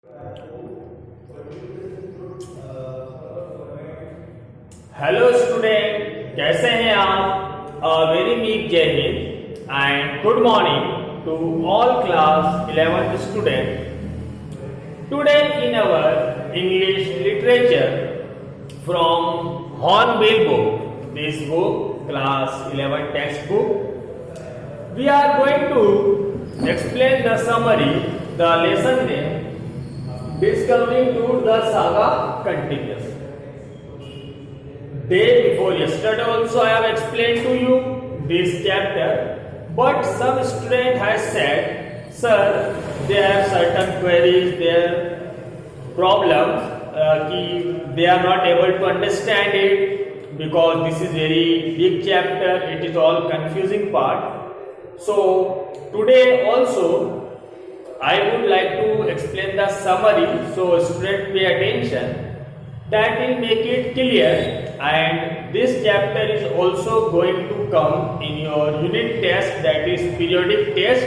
Hello student, कैसे हैं आप? Very big Jai Hind and good morning to all class 11th student. Today in our English literature from Hornbill book, this book class 11 textbook, we are going to explain the summary, the lesson name Discovering Truth, the Saga continues. Day before yesterday also I have explained to you this chapter, but some student has said, sir, they have certain queries, their problems, they are not able to understand it because this is very big chapter, it is all confusing part. So today also I would like to explain the summary, so student pay attention. That will make it clear, and this chapter is also going to come in your unit test, that is periodic test,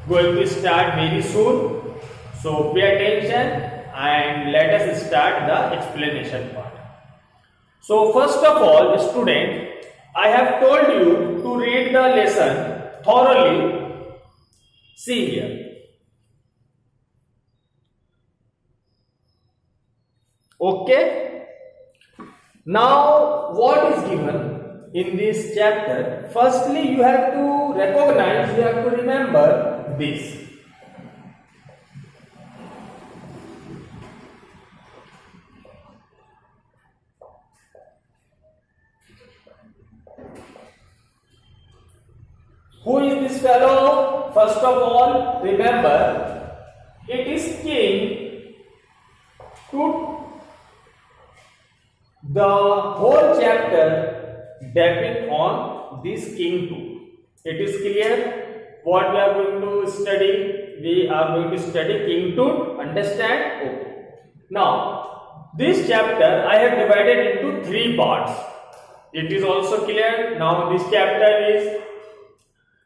going to start very soon. So pay attention and let us start the explanation part. So first of all, student, I have told you to read the lesson thoroughly. See here. Okay. Now what is given in this chapter? Firstly, you have to recognize, you have to remember this. Who is this fellow? First of all, remember, it is King Tut. The whole chapter depends on this King Tut. It is clear what we are going to study. We are going to study King Tut. Understand? Okay. Now, this chapter I have divided into 3 parts. It is also clear. Now, this chapter is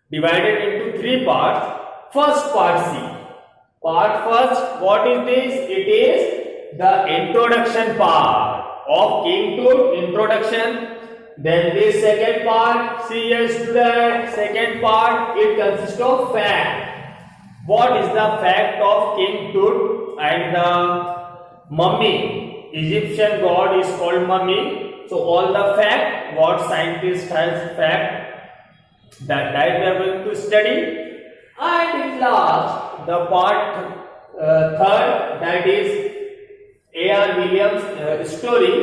divided into 3 parts. First part, see. Part first, what is this? It is the introduction part of King Tut, introduction. Then this second part, see here student, second part, it consists of fact. What is the fact of King Tut and the mummy? Egyptian god is called mummy. So all the fact, what scientist has fact, that we are going to study. And in last, the part third, that is A.R. Williams story.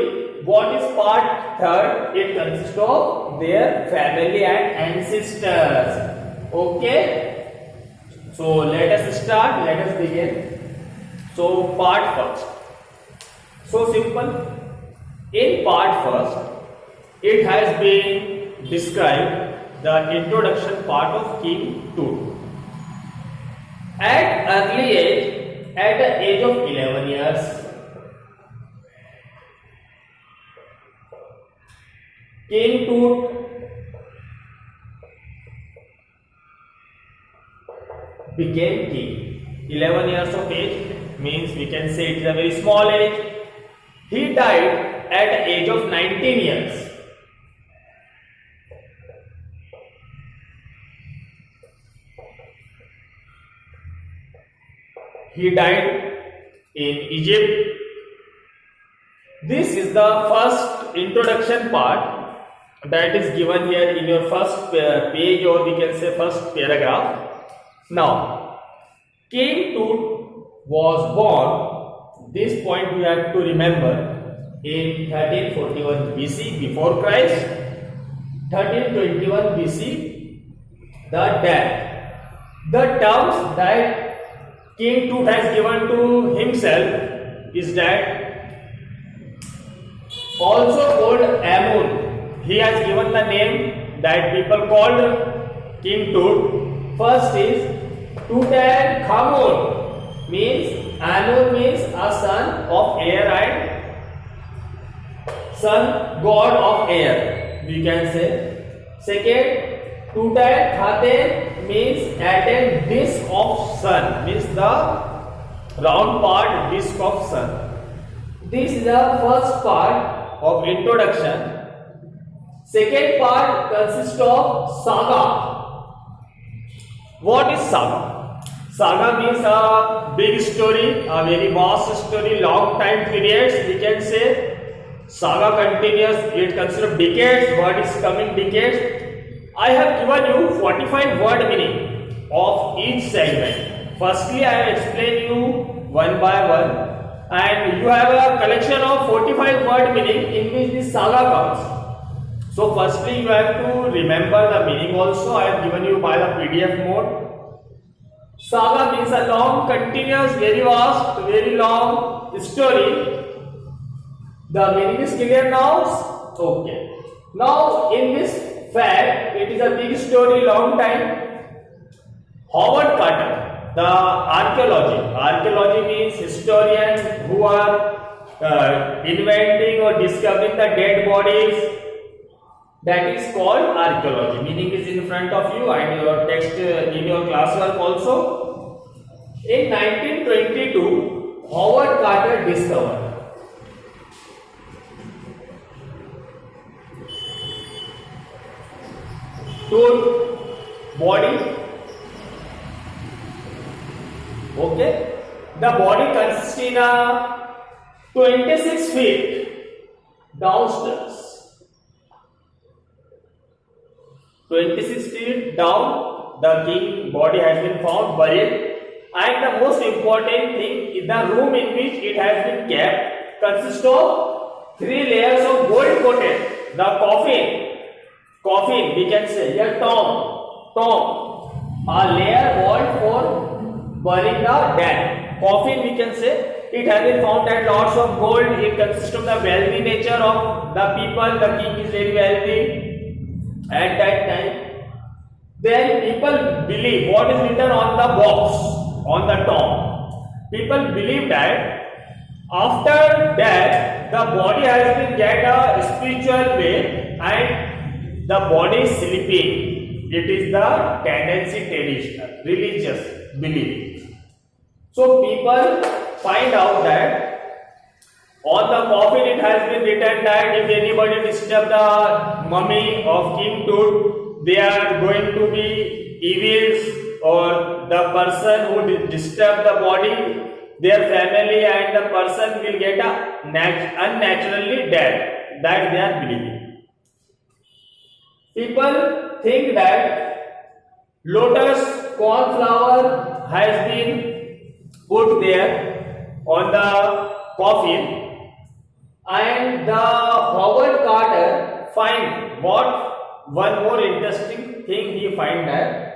What is part third? It consists of their family and ancestors. Okay. So let us start. Let us begin. So part first. So simple. In part first, it has been described the introduction part of King Tut. At early age, at the age of 11 years, King Tut became king. 11 years of age means we can say it is a very small age. He died at the age of 19 years. He died in Egypt. This is the first introduction part that is given here in your first page, or we can say first paragraph. Now, King Tut was born, this point you have to remember, in 1341 BC before Christ, 1321 BC the death. The terms that King Tut has given to himself is that also called Amun. He has given the name that people called King Tut. First is Tutankhamun, means Amun means a son of air and son god of air, we can say. Second, Tutankhaten means at a disk of sun, means the round part, disk of sun. This is the first part of introduction. Second part consists of saga. What is saga? Saga means a big story, a very vast story, long time periods. We can say saga continues. It consists of decades. What is coming decades? I have given you 45 word meaning of each segment. Firstly, I have explained you one by one, and you have a collection of 45 word meaning in which this saga comes. So firstly, you have to remember the meaning also. I have given you by the PDF mode. Saga means a long, continuous, very vast, very long story. The meaning is clear now? Okay. Now, in this fact, it is a big story, long time. Howard Carter, the archaeology means historians who are inventing or discovering the dead bodies. That is called archaeology. Meaning is in front of you and your text in your classwork also. In 1922, Howard Carter discovered two body. Okay, the body consists in a 26 feet downstairs. 26 feet down, the king body has been found buried, and the most important thing, the room in which it has been kept consists of 3 layers of gold coated. The coffin we can say, a tomb, a layer walled for burying the dead. Coffin we can say, it has been found that lots of gold. It consists of the wealthy nature of the people. The king is very wealthy at that time. Then people believe what is written on the box, on the tomb. People believe that after death the body has been get a spiritual way and the body is sleeping. It is the tendency, traditional, religious belief. So people find out that on the coffin it has been written that if anybody disturb the mummy of King Tut, they are going to be evils, or the person who disturb the body, their family and the person will get unnaturally dead. That they are believing. People think that lotus cornflower has been put there on the coffin. And the Howard Carter find what one more interesting thing he find that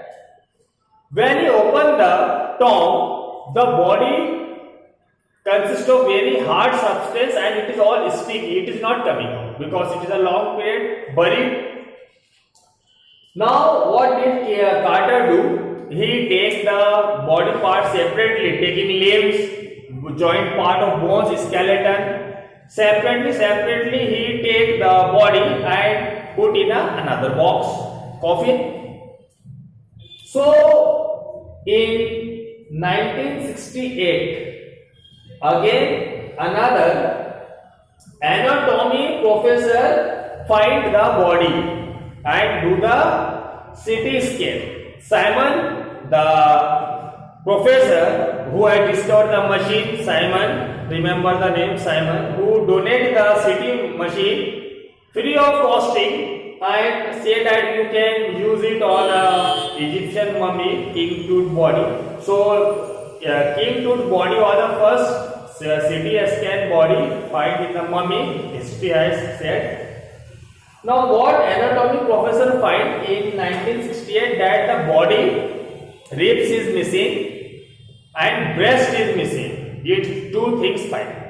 when he open the tomb, the body consists of very hard substance and it is all sticky. It is not coming out because it is a long period buried. Now what did Carter do? He takes the body part separately, taking limbs, joint part of bones, skeleton. Separately he take the body and put in another box, coffin. So in 1968, again another anatomy professor find the body and do the CT scan. Simon, the professor who had discovered the machine, Simon, remember the name Simon, who donated the CT machine free of costing and say that you can use it on a Egyptian mummy, King Tut body. So King Tut body was the first CT scan body found in the mummy, history has said. Now what anatomy professor find in 1968 that the body, ribs is missing and breast is missing. These two things fine.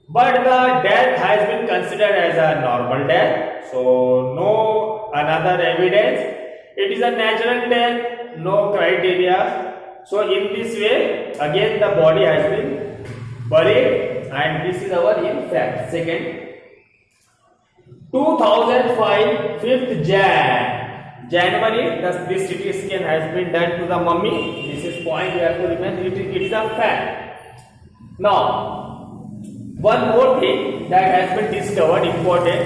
But the death has been considered as a normal death. So no another evidence. It is a natural death, no criteria. So in this way, again the body has been buried, and this is our in fact. Second, 2005 5th January, this CT scan has been done to the mummy. This is point you have to remember. It is a fact. Now, one more thing that has been discovered important.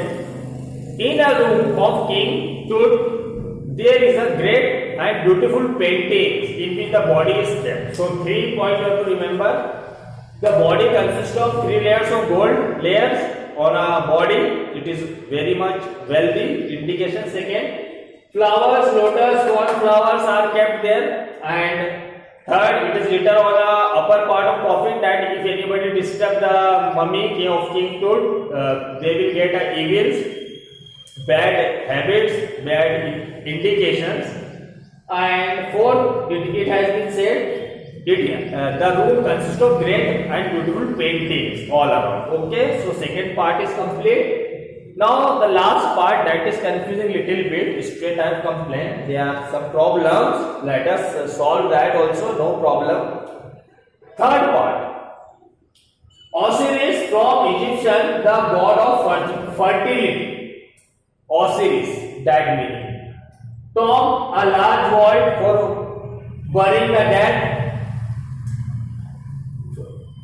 In a room of King Tut, there is a great and beautiful painting in which the body is kept. So 3 points you have to remember. The body consists of 3 layers of gold layers on a body. It is very much wealthy. Indication second. Flowers, lotus, cornflowers are kept there, and third, it is written on the upper part of coffin that if anybody disturb the mummy of King Tut, they will get evils, bad habits, bad indications. And fourth, it has been said, the room consists of great and beautiful paintings all around. Okay, so second part is complete. Now the last part that is confusing little bit. Straight I have complained there are some problems. Let us solve that also. No problem. Third part. Osiris from Egyptian, the god of fertility. Osiris, that meaning. Tom, a large vault for burying the dead.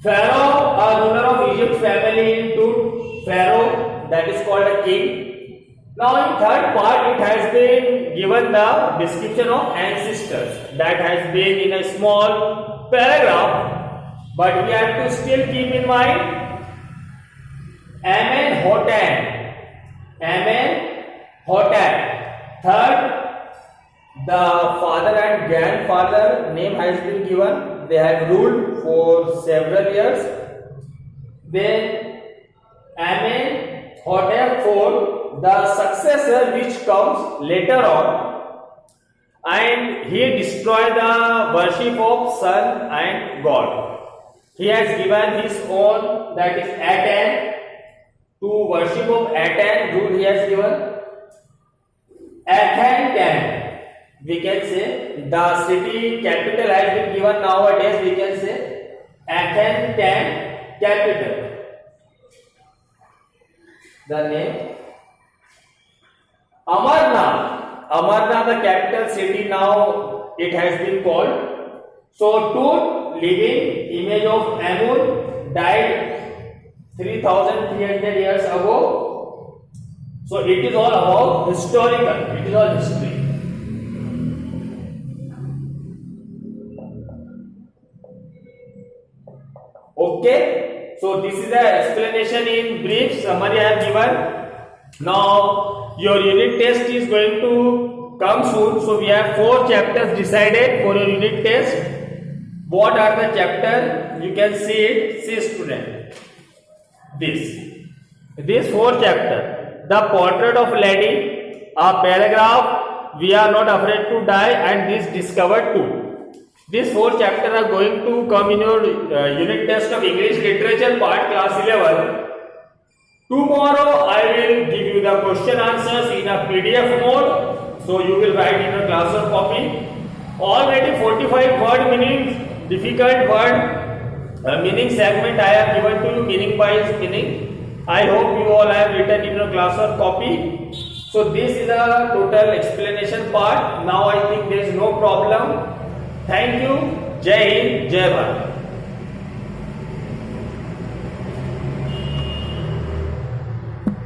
Pharaoh, a ruler of Egypt family in Tut. Pharaoh, that is called a king. Now in third part it has been given the description of ancestors that has been in a small paragraph, but we have to still keep in mind Amenhotep. Third, the father and grandfather name has been given. They have ruled for several years. Then Amenhotep IV, the successor which comes later on, and he destroyed the worship of sun and god. He has given his own, that is Aten, to worship of Aten rule he has given. Athens, we can say, the city capital has been given nowadays, we can say Athens capital. The name Amarnath, the capital city now it has been called. So Tut, living image of Amun, died 3300 years ago. So it is all about historical, it is all history. Okay, so this is the explanation in brief summary I have given. Now your unit test is going to come soon. So we have 4 chapters decided for your unit test. What are the chapters? You can see it. See student. This 4 chapter. The portrait of lady, a paragraph, we are not afraid to die, and this discovered too. These 4 chapters are going to come in your unit test of English literature part class 11. Tomorrow I will give you the question answers in a PDF mode. So you will write in a class or copy. Already 45 word meaning, difficult word meaning segment I have given to you, meaning by meaning. I hope you all have written in your class or copy. So this is a total explanation part. Now I think there is no problem. Thank you. Jai Hind, Jai Bharat.